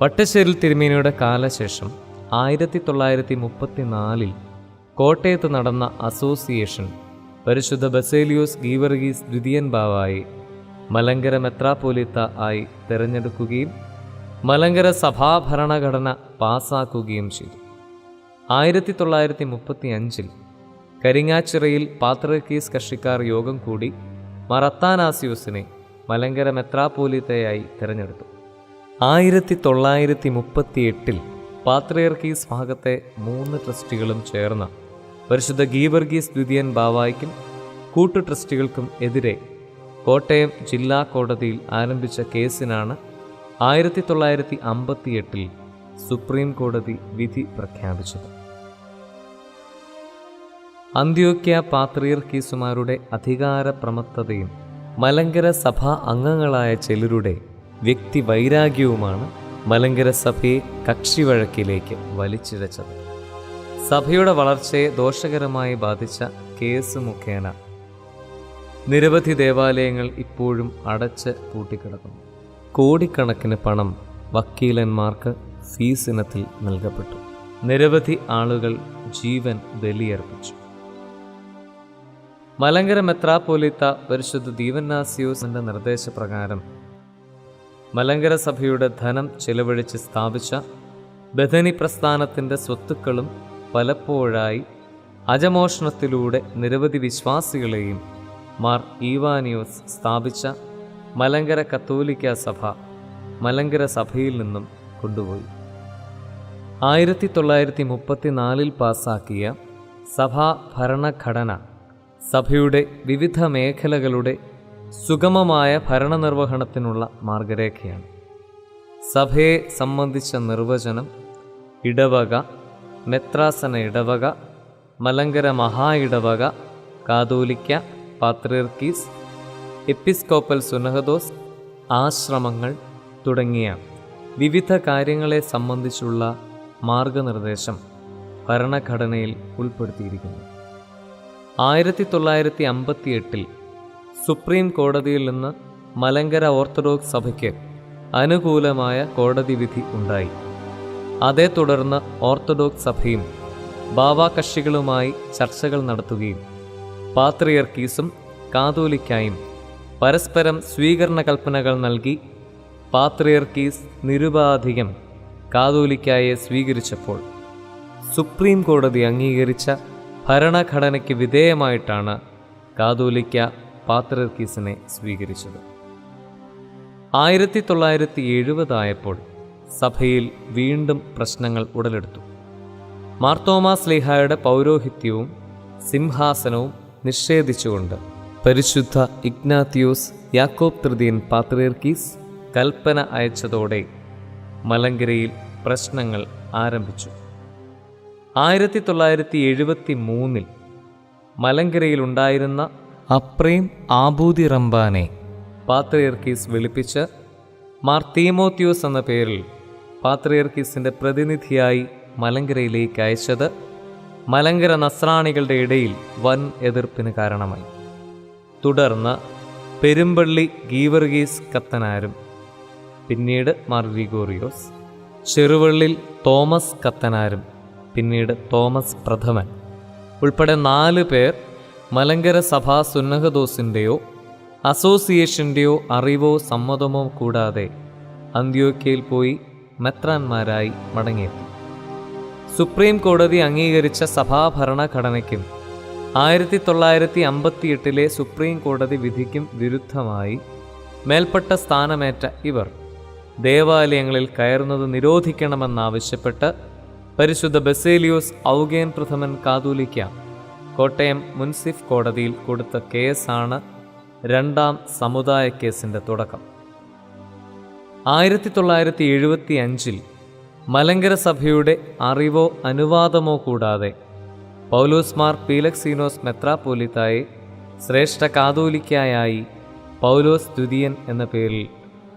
C: വട്ടശ്ശേരിൽ തിരുമേനിയുടെ കാലശേഷം 1934 കോട്ടയത്ത് നടന്ന അസോസിയേഷൻ പരിശുദ്ധ ബസേലിയോസ് ഗീവർഗീസ് ദ്വിതീയൻ ബാവായി മലങ്കര മെത്രാപ്പോലിത്ത ആയി തിരഞ്ഞെടുക്കുകയും മലങ്കര സഭാഭരണഘടന പാസാക്കുകയും ചെയ്തു. 1935 കരിങ്ങാച്ചിറയിൽ പാത്രീർക്കീസ് കക്ഷിക്കാർ യോഗം കൂടി മാർ അത്താനാസിയോസിനെ മലങ്കര മെത്രാപ്പോലിത്തയായി തിരഞ്ഞെടുത്തു. 1938 പാത്രീർക്കീസ് ഭാഗത്തെ 3 ട്രസ്റ്റികളും ചേർന്ന് പരിശുദ്ധ ഗീവർഗീസ് ദ്വിതീയൻ ബാവായ്ക്കും കൂട്ടു ട്രസ്റ്റികൾക്കും എതിരെ കോട്ടയം ജില്ലാ കോടതിയിൽ ആരംഭിച്ച കേസിനാണ് 1958 സുപ്രീം കോടതി വിധി പ്രഖ്യാപിച്ചത്. അന്ത്യോക്യ പാത്രീർക്കീസുമാരുടെ അധികാരപ്രമത്തതയും മലങ്കര സഭാ അംഗങ്ങളായ ചിലരുടെ വ്യക്തിവൈരാഗ്യവുമാണ് മലങ്കര സഭയെ കക്ഷിവഴക്കിലേക്ക് വലിച്ചിഴച്ചത്. സഭയുടെ വളർച്ചയെ ദോഷകരമായി ബാധിച്ച കേസ് മുഖേന നിരവധി ദേവാലയങ്ങൾ ഇപ്പോഴും അടച്ച് പൂട്ടിക്കിടക്കുന്നു. കോടിക്കണക്കിന് പണം വക്കീലന്മാർക്ക് ഫീസ് ഇനത്തിൽ നൽകപ്പെട്ടു. നിരവധി ആളുകൾ ജീവൻ ബലിയർപ്പിച്ചു. മലങ്കര മെത്രാപ്പോലിത്ത പരിശുദ്ധ ദീവന്നാസിയോസിന്റെ നിർദ്ദേശപ്രകാരം മലങ്കര സഭയുടെ ധനം ചെലവഴിച്ച് സ്ഥാപിച്ച ബഥനി പ്രസ്ഥാനത്തിൻ്റെ സ്വത്തുക്കളും പലപ്പോഴായി അജമോഷണത്തിലൂടെ നിരവധി വിശ്വാസികളെയും മാർ ഈവാനിയോസ് സ്ഥാപിച്ച മലങ്കര കത്തോലിക്ക സഭ മലങ്കര സഭയിൽ നിന്നും കൊണ്ടുപോയി. 1934 പാസാക്കിയ സഭാ ഭരണഘടന സഭയുടെ വിവിധ മേഖലകളുടെ സുഗമമായ ഭരണനിർവഹണത്തിനുള്ള മാർഗരേഖയാണ്. സഭയെ സംബന്ധിച്ച നിർവചനം ഇടവക, മെത്രാസന ഇടവക, മലങ്കര മഹാ ഇടവക, കാതോലിക്ക, പാത്രിയർക്കീസ്, എപ്പിസ്കോപ്പൽ സുനഹദോസ്, ആശ്രമങ്ങൾ തുടങ്ങിയ വിവിധ കാര്യങ്ങളെ സംബന്ധിച്ചുള്ള മാർഗനിർദ്ദേശം ഭരണഘടനയിൽ ഉൾപ്പെടുത്തിയിരിക്കുന്നു. 1958 സുപ്രീം കോടതിയിൽ നിന്ന് മലങ്കര ഓർത്തഡോക്സ് സഭയ്ക്ക് അനുകൂലമായ കോടതി വിധി ഉണ്ടായി. അതേ തുടർന്ന് ഓർത്തഡോക്സ് സഭയും ബാവാകക്ഷികളുമായി ചർച്ചകൾ നടത്തുകയും പാത്രിയർക്കീസും കാതോലിക്കായും പരസ്പരം സ്വീകരണ കൽപ്പനകൾ നൽകി പാത്രിയർക്കീസ് നിരുപാധികം കാതോലിക്കായെ സ്വീകരിച്ചപ്പോൾ സുപ്രീം കോടതി അംഗീകരിച്ച ഭരണഘടനയ്ക്ക് വിധേയമായിട്ടാണ് കാതോലിക്ക പാത്രിയർക്കീസിനെ സ്വീകരിച്ചത്. 1970 ആയപ്പോൾ സഭയിൽ വീണ്ടും പ്രശ്നങ്ങൾ ഉടലെടുത്തു. മാർത്തോമാ ശ്ലീഹായുടെ പൗരോഹിത്യവും സിംഹാസനവും നിഷേധിച്ചുകൊണ്ട് പരിശുദ്ധ ഇഗ്നാത്തിയോസ് യാക്കോബ് തൃതീയൻ പാത്രിയർക്കീസ് കൽപ്പന അയച്ചതോടെ മലങ്കരയിൽ പ്രശ്നങ്ങൾ ആരംഭിച്ചു. 1973 മലങ്കരയിലുണ്ടായിരുന്ന അപ്രേം ആബൂതി റംബാനെ പാത്രിയർക്കീസ് വിളിപ്പിച്ച് മാർ തീമോത്തിയോസ് എന്ന പേരിൽ പാത്രിയർക്കീസിൻ്റെ പ്രതിനിധിയായി മലങ്കരയിലേക്ക് അയച്ചത് മലങ്കര നസ്രാണികളുടെ ഇടയിൽ വൻ എതിർപ്പിന് കാരണമായി. തുടർന്ന് പെരുമ്പള്ളി ഗീവർഗീസ് കത്തനാരും, പിന്നീട് മാർ ഗ്രിഗോറിയോസ്, ചെറുവള്ളിൽ തോമസ് കത്തനാരും, പിന്നീട് തോമസ് പ്രഥമൻ ഉൾപ്പെടെ 4 പേർ മലങ്കര സഭാ സുന്നഹദോസിൻ്റെയോ അസോസിയേഷൻ്റെയോ അറിവോ സമ്മതമോ കൂടാതെ അന്ത്യോക്യയിൽ പോയി മെത്രാന്മാരായി മടങ്ങിയെത്തി. സുപ്രീം കോടതി അംഗീകരിച്ച സഭാഭരണഘടനയ്ക്കും 1958 സുപ്രീം കോടതി വിധിക്കും വിരുദ്ധമായി മേൽപ്പെട്ട സ്ഥാനമേറ്റ ഇവർ ദേവാലയങ്ങളിൽ കയറുന്നത് നിരോധിക്കണമെന്നാവശ്യപ്പെട്ട് പരിശുദ്ധ ബസേലിയോസ് ഔഗേൻ പ്രഥമൻ കാതോലിക്ക കോട്ടയം മുൻസിഫ് കോടതിയിൽ കൊടുത്ത കേസാണ് രണ്ടാം സമുദായ കേസിൻ്റെ തുടക്കം. 1975 മലങ്കര സഭയുടെ അറിവോ അനുവാദമോ കൂടാതെ പൗലോസ് മാർ പീലക്സീനോസ് മെത്രാപ്പോലിത്തായെ ശ്രേഷ്ഠ കാതോലിക്കായായി പൗലോസ് ദ്വിതീയൻ എന്ന പേരിൽ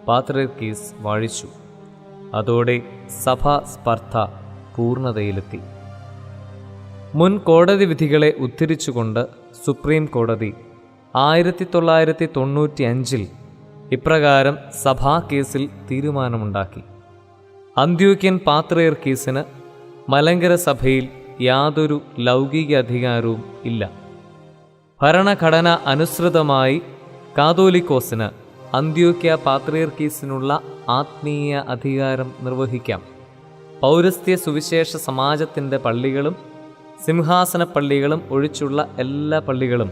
C: പാത്രിയർക്കീസ് വാഴിച്ചു. അതോടെ സഭാ സ്പർദ്ധ പൂർണ്ണതയിലെത്തി. മുൻ കോടതി വിധികളെ ഉദ്ധരിച്ചുകൊണ്ട് സുപ്രീം കോടതി 1995 ഇപ്രകാരം സഭാ കേസിൽ തീരുമാനമുണ്ടാക്കി. അന്ത്യോക്യൻ പാത്രിയർക്കീസിന് മലങ്കര സഭയിൽ യാതൊരു ലൗകിക അധികാരവും ഇല്ല. ഭരണഘടന അനുസൃതമായി കാതോലിക്കോസിന് അന്ത്യോക്യ പാത്രിയർക്കീസിനുള്ള ആത്മീയ അധികാരം നിർവഹിക്കാം. പൗരസ്ത്യ സുവിശേഷ സമാജത്തിൻ്റെ പള്ളികളും സിംഹാസന പള്ളികളും ഒഴിച്ചുള്ള എല്ലാ പള്ളികളും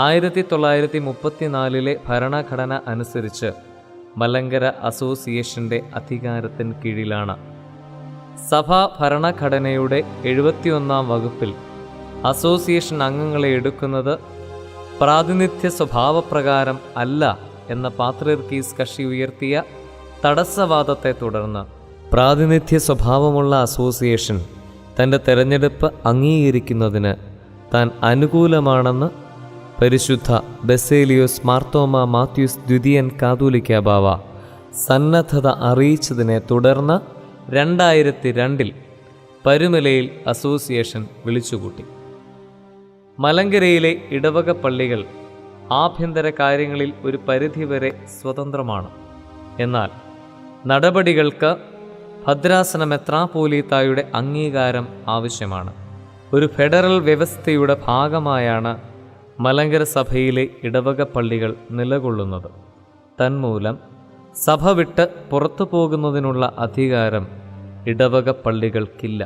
C: 1934 ഭരണഘടന അനുസരിച്ച് മലങ്കര അസോസിയേഷൻ്റെ അധികാരത്തിന് കീഴിലാണ്. സഭാ ഭരണഘടനയുടെ 71 വകുപ്പിൽ അസോസിയേഷൻ അംഗങ്ങളെ എടുക്കുന്നത് പ്രാതിനിധ്യ സ്വഭാവപ്രകാരം അല്ല എന്ന പാത്രിയർക്കീസ് കക്ഷി ഉയർത്തിയ തടസ്സവാദത്തെ തുടർന്ന് പ്രാതിനിധ്യ സ്വഭാവമുള്ള അസോസിയേഷൻ തൻ്റെ തെരഞ്ഞെടുപ്പ് അംഗീകരിക്കുന്നതിന് താൻ അനുകൂലമാണെന്ന് പരിശുദ്ധ ബസേലിയോസ് മാർത്തോമാ മാത്യൂസ് ദ്വിതീയൻ കാതോലിക്ക ബാവ സന്നദ്ധത അറിയിച്ചതിനെ തുടർന്ന് 2002 പരുമലയിൽ അസോസിയേഷൻ വിളിച്ചുകൂട്ടി. മലങ്കരയിലെ ഇടവക പള്ളികൾ ആഭ്യന്തര കാര്യങ്ങളിൽ ഒരു പരിധിവരെ സ്വതന്ത്രമാണ്. എന്നാൽ നടപടികൾക്ക് ഭദ്രാസന മെത്രാപ്പോലീത്തായുടെ അംഗീകാരം ആവശ്യമാണ്. ഒരു ഫെഡറൽ വ്യവസ്ഥയുടെ ഭാഗമായാണ് മലങ്കര സഭയിലെ ഇടവക പള്ളികൾ നിലകൊള്ളുന്നത്. തന്മൂലം സഭ വിട്ട് പുറത്തു പോകുന്നതിനുള്ള അധികാരം ഇടവക പള്ളികൾക്കില്ല.